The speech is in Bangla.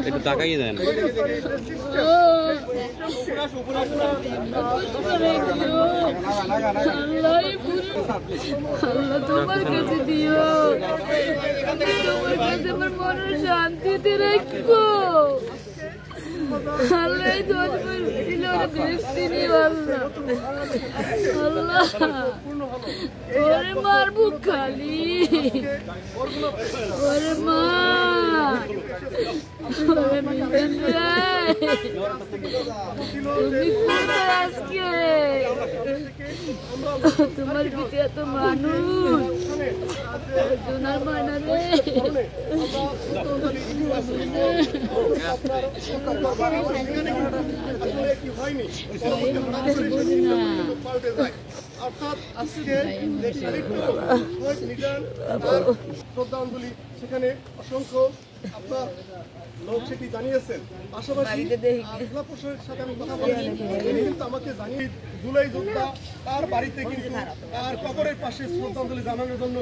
একটু টাকাই দেন। আল্লাহ তোমার কাছে দিও, তোমার কাছে আমার মনের শান্তিতে রাখবো। আল্লাহ এই 10 মাস ছিল দেখছি নি আল্লাহ, আল্লাহ ওরে মারবো খালি, ওরে মা, ওরে মিলন রে, তুমি কোথায় আজকে? তোমার পিছে এত মানুষ, জোনার মানা রে, অর্থাৎ আজকে শ্রদ্ধাঞ্জলি সেখানে অসংখ্য আপনার লোক সেটি জানিয়েছেন। পাশাপাশি জেলা প্রশাসনের সাথে আমি কথা বলেছি, তিনি কিন্তু আমাকে জানিয়ে জুলাই যোদ্ধা তার বাড়িতে কিন্তু তার কবরের পাশে শ্রদ্ধাঞ্জলি জানানোর জন্য